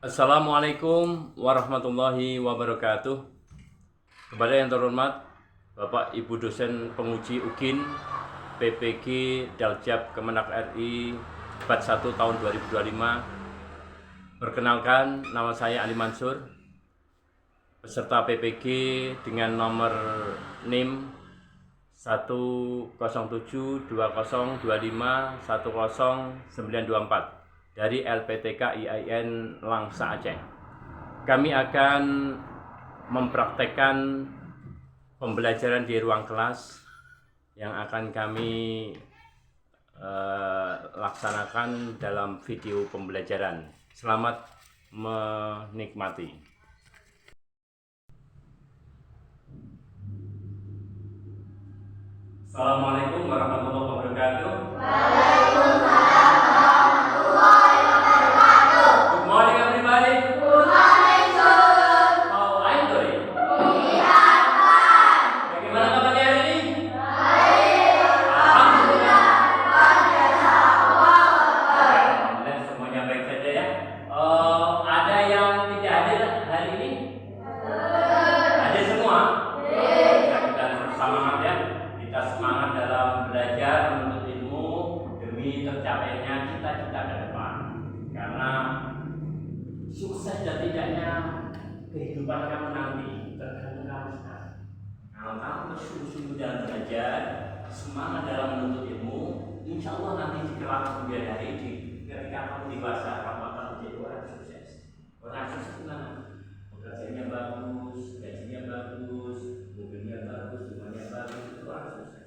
Assalamualaikum warahmatullahi wabarakatuh. Kepada yang terhormat Bapak Ibu dosen penguji UGIN PPG Daljab Kemenak RI Bat 1 tahun 2025. Perkenalkan, nama saya Ali Mansur, peserta PPG dengan nomor NIM 1072025100924 dari LPTK IAIN Langsa Aceh. Kami akan mempraktekkan pembelajaran di ruang kelas yang akan kami laksanakan dalam video pembelajaran. Selamat menikmati. Assalamualaikum warahmatullahi wabarakatuh. Waalaikumsalam warahmatullahi wabarakatuh. Good morning everybody. Good morning, sir. How are you doing? Silakan. Bagaimana kabarnya hari ini? Baik. Alhamdulillah. Alhamdulillah. Alhamdulillah semuanya baik saja ya. Ada yang tidak hadir hari ini? Hadir semua? Ya, kita semangat ya. Kita semangat dalam belajar menuntut ilmu demi tercapainya cita-cita ke depan. Karena sukses dan tidaknya kehidupan kamu nanti tergantung kamu sekarang. Kalau kamu bersungguh-sungguh dalam belajar, semangat dalam menuntut ilmu, insya Allah nanti di kelak kemudian hari ketika kamu dewasa, kamu akan menjadi orang sukses. Orang sukses itu mana? Pekerjaannya bagus, gajinya bagus, mobilnya bagus, rumahnya bagus, itu orang sukses.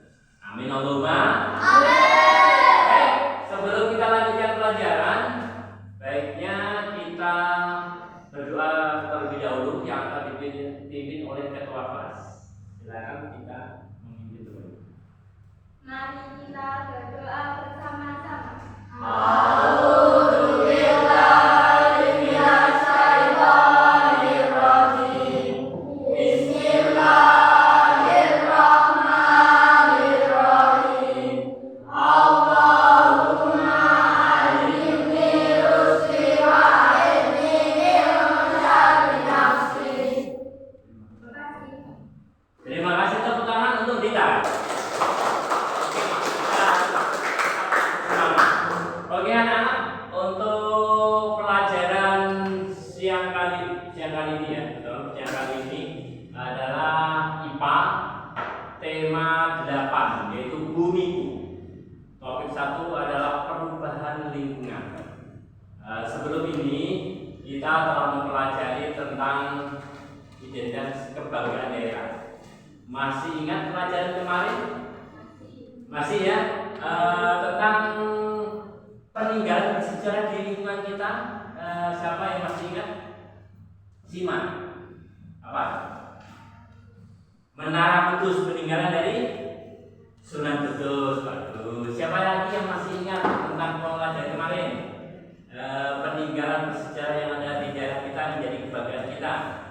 Amin Allahumma. Amin. Sebelum kita lanjutkan pelajaran, baiknya kita berdoa terlebih dahulu yang akan dipimpin oleh ketua kelas. Silakan kita memimpin dulu. Mari kita berdoa bersama-sama. Terima kasih, tepuk tangan untuk Dita. Oke anak-anak, untuk pelajaran siang kali ini ya, siang kali ini adalah IPA tema 8 yaitu bumiku. Topik 1 adalah perubahan lingkungan. Sebelum ini kita telah mempelajari tentang identitas kebanggaan daerah. Masih ingat pelajaran kemarin? Masih ya? Tentang peninggalan bersejarah di lingkungan kita. Siapa yang masih ingat? Simak. Apa? Menara Kudus, peninggalan dari Sunan Kudus. Bagus. Siapa lagi yang masih ingat tentang pelajaran kemarin? Peninggalan bersejarah yang ada di daerah kita menjadi kebanggaan kita.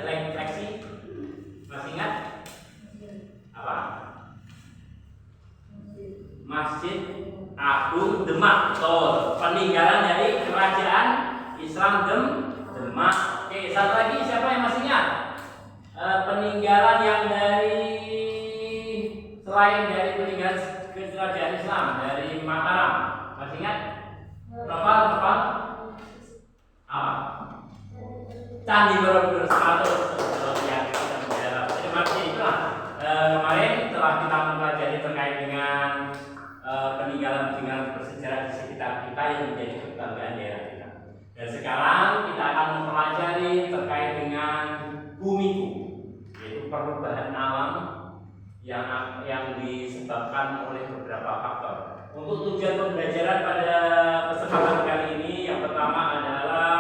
Leksi masih ingat? Apa? Masjid Agung Demak. Betul. Peninggalan dari Kerajaan Islam Demak. Oke, satu lagi siapa yang masih ingat? Peninggalan yang selain dari peninggalan Kerajaan Islam dari Mataram. Masih ingat? Berapa? Apa? Candi Borobudur 100 yang kita menjawab. Terima kasih. Itulah kemarin telah kita mempelajari terkait dengan peninggalan bersejarah di sekitar kita yang menjadi kebanggaan daerah kita. Dan sekarang kita akan mempelajari terkait dengan bumiku, yaitu perubahan alam yang disebabkan oleh beberapa faktor. Untuk tujuan pembelajaran pada kesempatan kali ini, yang pertama adalah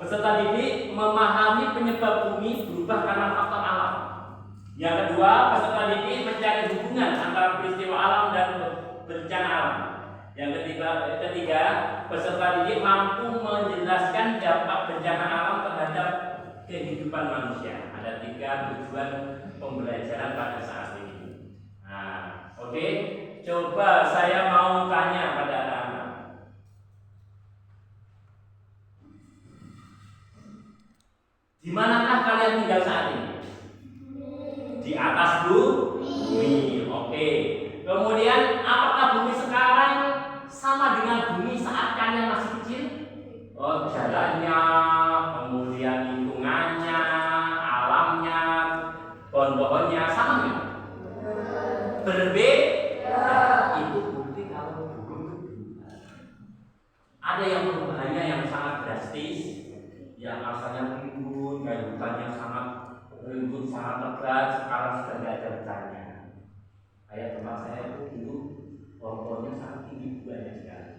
peserta didik memahami penyebab bumi berubah karena faktor alam. Yang kedua, peserta didik mencari hubungan antara peristiwa alam dan bencana alam. Yang ketiga, peserta didik mampu menjelaskan dampak bencana alam terhadap kehidupan manusia. Ada 3 tujuan pembelajaran pada saat ini. Nah, oke. Coba saya mau tanya pada anak-anak. ada yang perubahannya yang sangat drastis, yang asalnya rimbun, kayak hutannya sangat rimbun, sangat lebat, sekarang sudah tidak ada hutannya. Kayak tempat saya itu dulu pohon-pohonnya sangat tinggi buahnya sekali.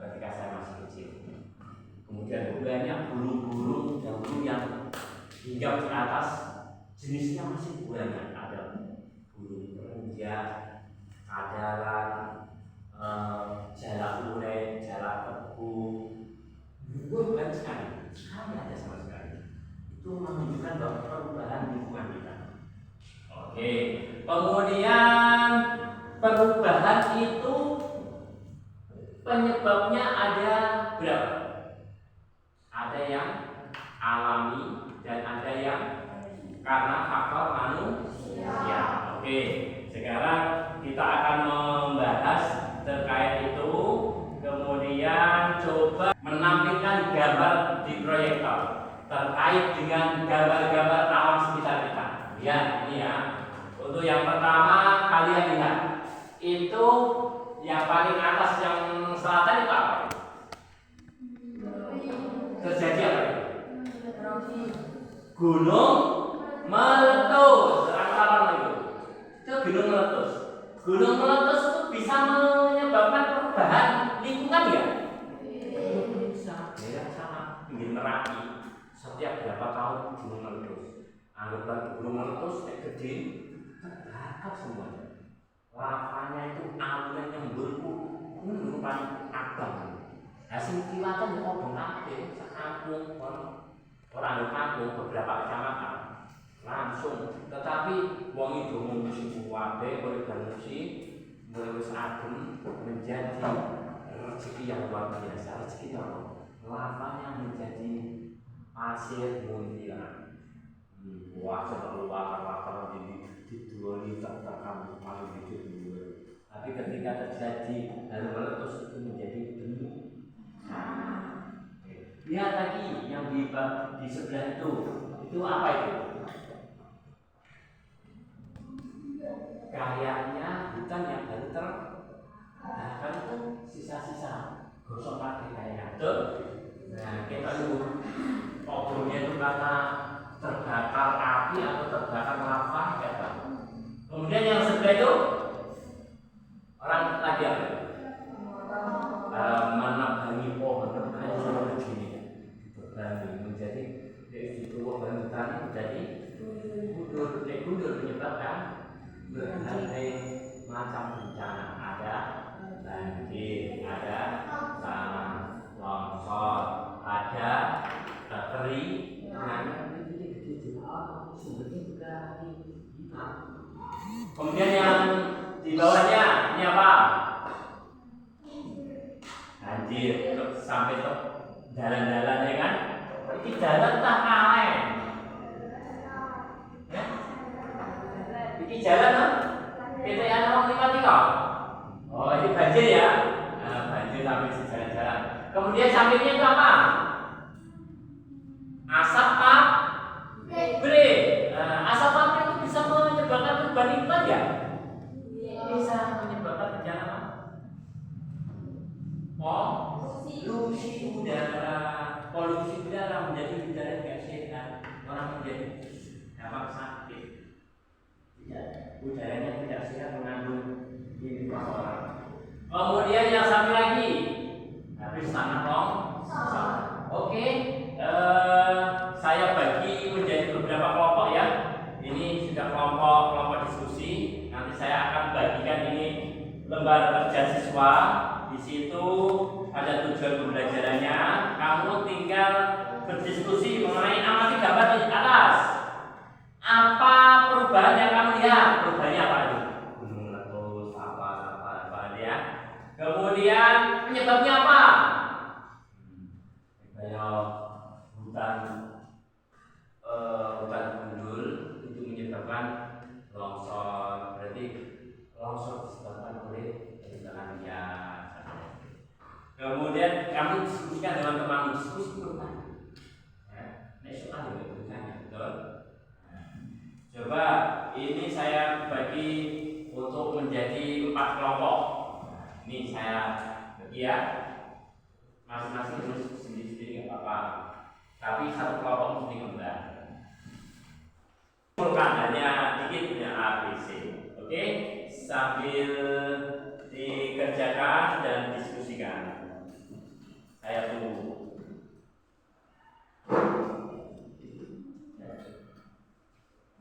Ketika saya masih kecil. Kemudian buahnya burung-burung dahulu yang hingga ke atas, jenisnya masih banyak. Ada burung perenjak, adalah jalak urai, jalak tebu, banyak sekali. Sekarang ada sama sekali. Itu menunjukkan bahwa perubahan lingkungan kita. Oke, kemudian perubahan itu penyebabnya ada berapa? Ada yang alami dan ada yang karena faktor manusia. Oke, sekarang kita akan membahas terkait itu. Kemudian coba menampilkan gambar di proyektor terkait dengan gambar-gambar alam sekitar kita. Lihat ini ya. Untuk yang pertama kalian lihat itu yang paling atas yang selatan itu apa? Terjadi apa? Gunung meletus. Salam itu. Itu gunung meletus. Gunung meletus itu bisa menyebabkan perubahan lingkungan ya? Bisa. Ya sama pinggir Merapi. Setiap berapa tahun gunung meletus. Anggaplah gunung meletus kayak gede, terbakar semuanya. Lavanya itu alunan yang merupakan abang. Hasil kilatan yang obong kabeh sekampung orang kampung beberapa kecamatan langsung. Tetapi wong itu ngungsi kuwabe oleh ngungsi mulai wis adem menjadi rezeki yang luar biasa. Rezeki apa? Lavanya menjadi pasir muntilan. Wah, keluar lava diduali tak kamu paling dulu. Tapi ketika terjadi hal meletus itu menjadi benih. Lihat lagi yang di sebelah itu apa itu? Kayaknya hutan yang baru terbakar itu sisa-sisa gosok pakai kayaknya. Betul? Nah, kita dulu obrolnya itu karena terbakar api atau terbakar lava, ya Pak. Kemudian yang sebelah itu orang lagi apa? Menebangi pohon kayak seperti begini, berani menjadi itu pohon hutan menjadi gundur menyebabkan berbagai macam bencana. Ada banjir, ada tanah longsor, ada kekeringan. Kemudian yang di bawahnya ini apa? Banjir sampai ke jalan-jalan ya kan? Ini jalan tak kaleng. Ya? Ini jalan kan? Kita yang orang lewat kok. Oh ini banjir ya? Nah, banjir sampai di jalan-jalan. Kemudian sampingnya itu apa? Asap pabrik. Asap pabrik itu bisa menyebabkan perubahan lingkungan ya? Bisa menyebabkan bencana apa? Polusi udara menjadi udara tidak sehat, orang menjadi gampang sakit. Udaranya tidak sehat mengandung ini orang. Kemudian yang satu lagi habis tanah longsor. Oke, saya bagi menjadi beberapa kelompok ya. Ini sudah kelompok diskusi. Nanti saya akan bagikan ini lembar kerja siswa. Di situ ada tujuan pembelajarannya. Kamu tinggal berdiskusi mengenai amati gambar di atas. Apa perubahan yang kamu lihat? Perubahannya apa itu? Gunung meletus, apa ya. Kemudian penyebabnya apa? Kayak hutan gundul itu menyebabkan longsor. Berarti longsor disebabkan oleh perubahan liar. Kemudian kamu diskusikan dengan teman diskusi perubahan. Nah, soal juga perubahannya, betul? Coba ini saya bagi untuk menjadi 4 kelompok. Ini saya bagi ya. masing-masing harus sendiri-sendiri nggak apa-apa. Tapi satu kelompok mesti kembang. Simpulkan hanya dikit punya A, B, C. Oke, sambil dikerjakan dan diskusikan. Saya tunggu.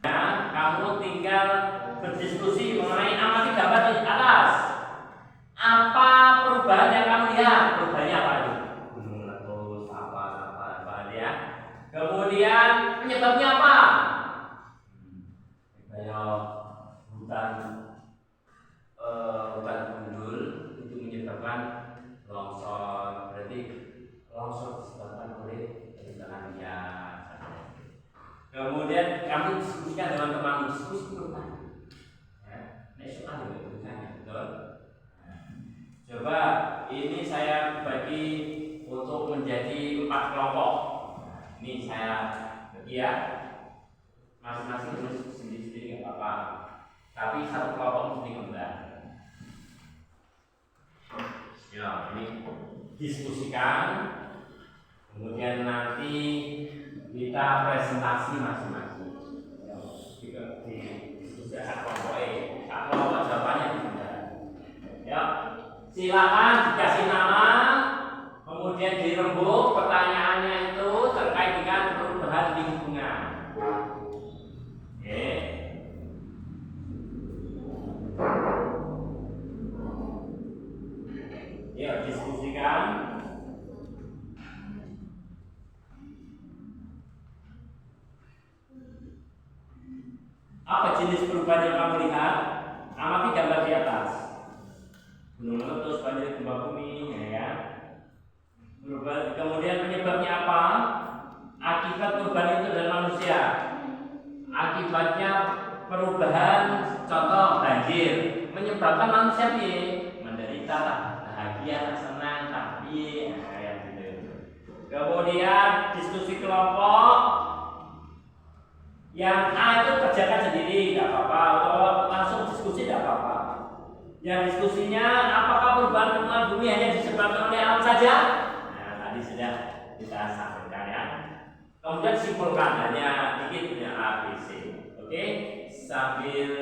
Nah, kamu tinggal berdiskusi mengenai amati gambar di atas. Apa perubahan yang kamu lihat? Perubahannya apa itu? Gunung meletus, apa ya? Kemudian penyebabnya apa? Kayak hutan gundul itu menyebabkan longsor. Berarti longsor disebabkan oleh perubahan liar. Kemudian kamu diskusikan dengan teman diskusi perubahan. Ini soal juga tulisannya, betul? Coba ini saya bagi untuk menjadi 4 kelompok. Ini saya bagi ya. Masing-masing harus sendiri-sendiri nggak apa-apa. Tapi satu kelompok mesti kembang. Ya, ini diskusikan. Kemudian nanti kita presentasi masing-masing. Juga di diskusi kelompok jawabannya tidak. Ya, silakan dikasih nama, kemudian dirembuk pertanyaannya itu terkait dengan perubahan lingkungan. Oke. Ya, diskusikan. Apa jenis perubahan yang kamu lihat? Amati gambar di atas. Gunung meletus, banjir, gempa bumi, ya. Kemudian penyebabnya apa? Akibat perubahan itu dari manusia. Akibatnya perubahan, contoh banjir, menyebabkan manusia menderita, bahagia, senang, tapi kayak gitu. Kemudian diskusi kelompok. Yang A itu kerjakan sendiri, tidak apa-apa, atau langsung diskusi tidak apa-apa. Yang diskusinya, apakah perubahan lingkungan bumi hanya disebabkan oleh alam saja? Nah, tadi sudah kita sampaikan ya. Kemudian simpulkan hanya dikit punya A, B, C. Oke, sambil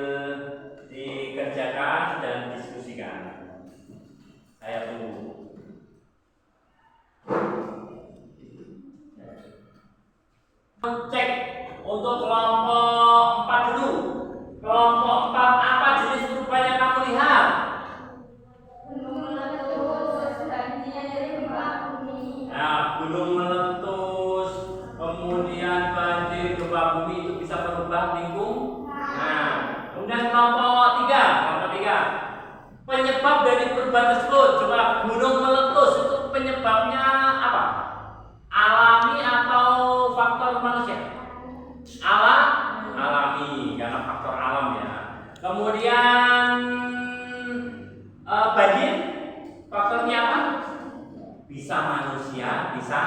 dikerjakan dan diskusikan. Saya tunggu. Cek untuk kelompok 4 dulu. Kelompok 4, apa jenis perubahan yang kamu lihat? Gunung meletus, banjir, gempa bumi. Nah, gunung meletus, kemudian banjir, gempa bumi itu bisa merubah lingkungan. Nah, kemudian kelompok 3. Penyebab dari perubahan tersebut. Coba gunung meletus itu penyebabnya apa? Alami atau faktor manusia? Alami, karena faktor alam ya. Kemudian banjir, faktornya apa? Bisa manusia, bisa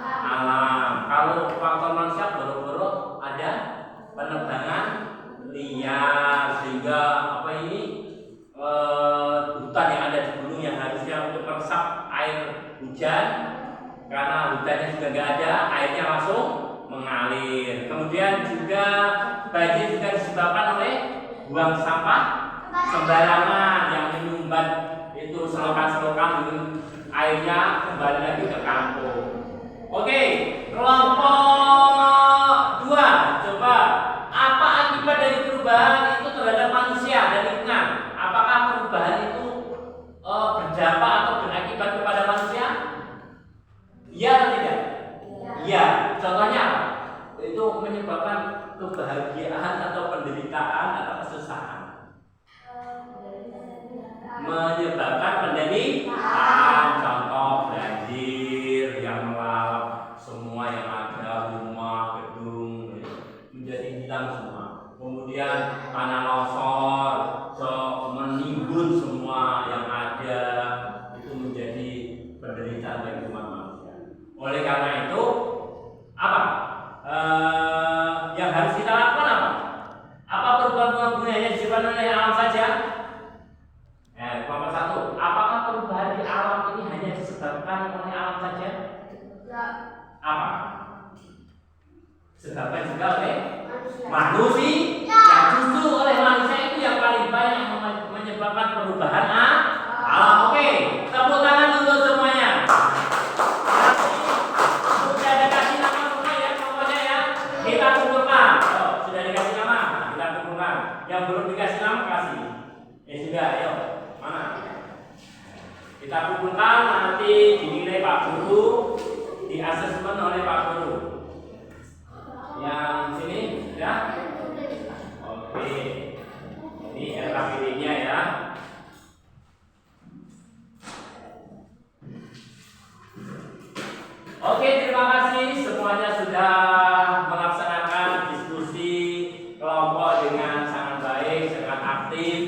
alam. Kalau faktor manusia boro-boro ada penebangan liar sehingga apa ini hutan yang ada di gunung yang harusnya untuk meresap air hujan, karena hutannya juga nggak ada, airnya langsung mengalir. Kemudian juga banjir juga disebabkan oleh buang sampah sembarangan yang menyumbat itu selokan-selokan, airnya kembali lagi ke kampung. Oke, kelompok 2. Coba apa akibat dari perubahan itu terhadap manusia dan lingkungan? Apakah perubahan itu berdampak atau berakibat kepada manusia? Iya atau tidak? Iya. Contohnya apa? Itu menyebabkan kebahagiaan atau penderitaan atau kesusahan. Menyebabkan penderitaan. Contoh banjir yang melalap semua yang ada, rumah, gedung menjadi hilang semua. Kemudian tanah longsor, menimbun semua yang ada, itu menjadi penderitaan bagi umat manusia. Oleh karena itu, apa? Yang harus kita lakukan apa? Apa perubahan bumi hanya disebabkan oleh alam saja? Kelompok 1, apakah perubahan di alam disebabkan juga oleh manusia. Yang justru oleh manusia itu yang paling banyak menyebabkan perubahan alam. Oke, tepuk tangan untuk semuanya. Sudah ada kasih nama semua ya, pokoknya ya. Kita kumpulkan. Oh, sudah dikasih nama, kita kumpulkan. Yang belum dikasih nama kasih. Sudah, ayo. Mana? Kita kumpulkan, nanti dinilai Pak Guru, di asesmen oleh Pak Guru. Yang sini sudah? Oke. Ini LKPD-nya ya. Oke, terima kasih semuanya sudah melaksanakan diskusi kelompok dengan sangat baik, sangat aktif,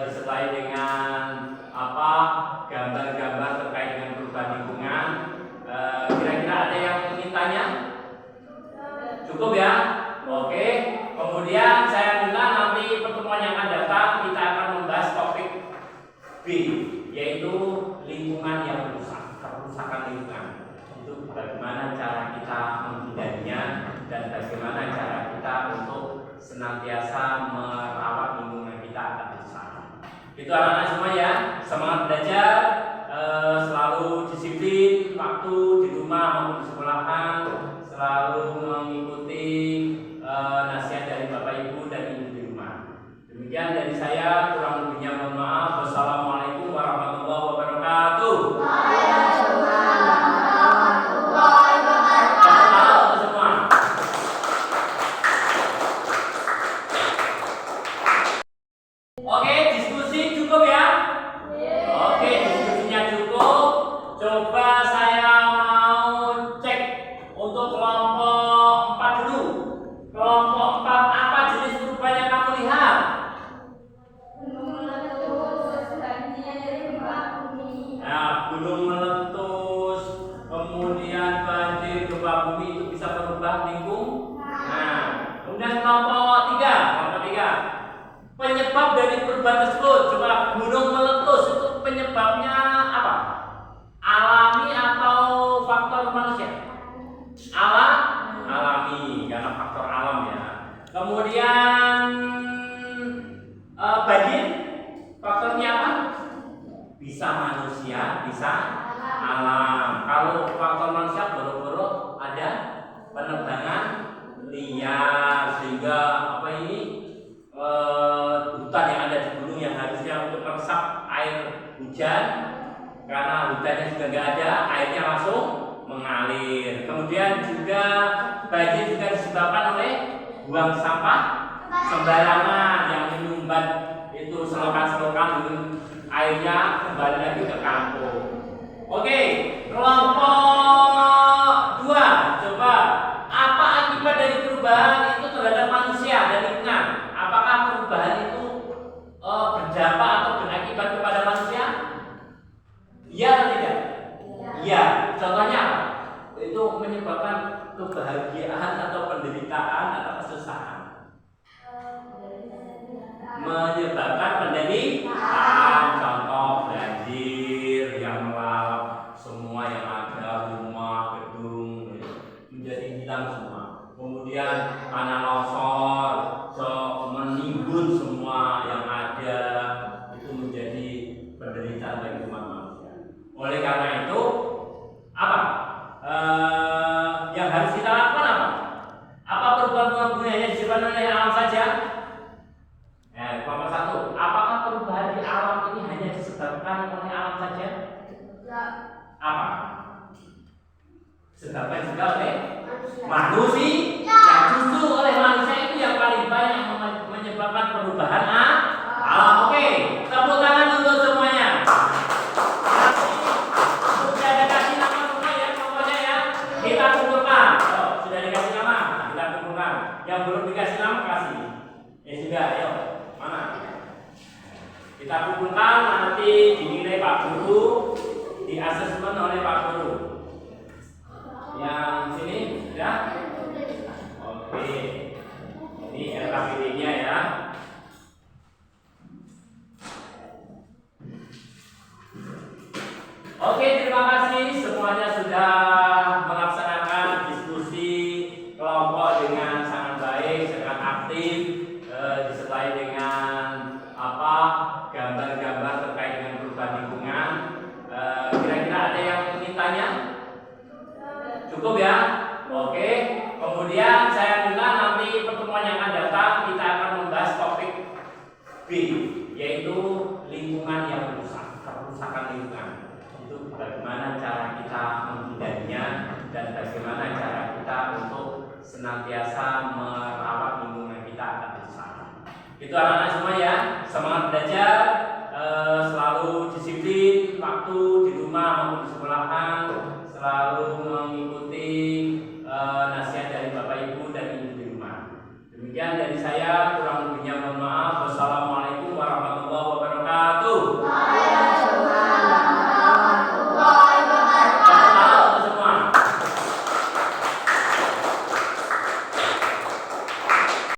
disertai dengan gambar-gambar terkait dengan perubahan lingkungan. Kira-kira ada yang ingin tanya? Cukup ya? Oke. Kemudian saya minta nanti pertemuan yang akan datang kita akan membahas topik B, yaitu lingkungan yang rusak, kerusakan lingkungan. Itu bagaimana cara kita menghindarinya dan bagaimana cara kita untuk senantiasa merawat lingkungan kita agar rusak. Itu anak-anak semua ya, semangat belajar, selalu disiplin waktu di rumah maupun di sekolahan, selalu mengikuti nasihat dari Bapak Ibu dan Ibu di rumah. Demikian dari saya, kurang lebihnya mohon maaf. Wassalamualaikum warahmatullahi wabarakatuh. Oke, diskusi cukup ya? Oke, diskusinya cukup. Coba saya mau cek untuk kelompok 4 dulu. Kelompok 4, apa jenis perubahan yang kamu lihat? Gunung meletus, banjir, gempa bumi. Nah, gunung meletus, kemudian banjir, gempa bumi itu bisa merubah lingkungan. Nah, kemudian kelompok 3. Penyebab dari perubahan tersebut, coba gunung meletus itu penyebabnya apa? Alami atau faktor manusia? Alami, karena faktor alam ya. Kemudian banjir, faktornya apa? Bisa manusia, bisa alam. Kalau faktor manusia boro-boro ada penebangan liar sehingga hutan yang ada di gunung yang harusnya untuk meresap air hujan, karena hutannya sudah nggak ada, airnya langsung mengalir. Kemudian juga banjir juga disebabkan oleh buang sampah sembarangan yang menyumbat itu selokan-selokan, airnya kembali lagi ke kampung. Oke, kelompok 2, coba apa akibat dari perubahan itu terhadap manusia dan lingkungan? Apakah perubahan itu berdampak atau berakibat kepada manusia? Iya atau tidak? Iya. Contohnya apa? Itu menyebabkan kebahagiaan atau penderitaan atau kesusahan. Menyebabkan penderitaan. Contoh banjir yang melalap semua yang ada, rumah, gedung menjadi hilang semua. Kemudian tanah longsor menimbun semua yang ada, itu menjadi penderitaan bagi umat manusia. Oleh karena itu apa? Yang harus kita lakukan apa? Apa perubahan yang disebabkan oleh alam saja? Kelompok 1, apakah perubahan di alam ini hanya disebabkan oleh alam saja? Apa? Disebabkan juga oleh manusia. Yang justru oleh manusia itu yang paling banyak menyebabkan perubahan alam. Oke, tepuk tangan untuk semuanya. Sudah ada kasih nama semua ya, pokoknya ya. Kita kumpulkan. Oh, sudah dikasih nama, kita kumpulkan. Yang belum dikasih nama kasih. Sudah, ayo. Mana? Kita kumpulkan, nanti dinilai Pak Guru, di asesmen oleh Pak Guru. Yang sini sudah? Oke. Ini LKPD-nya ya. Oke, terima kasih semuanya sudah melaksanakan diskusi kelompok Cukup ya? Oke. Kemudian saya minta nanti pertemuan yang akan datang kita akan membahas topik B, yaitu lingkungan yang rusak, kerusakan lingkungan. Itu bagaimana cara kita menghindarinya dan bagaimana cara kita untuk senantiasa merawat lingkungan kita agar rusak. Itu anak-anak semua ya, semangat belajar, selalu disiplin waktu di rumah maupun di sekolahan, selalu mengikuti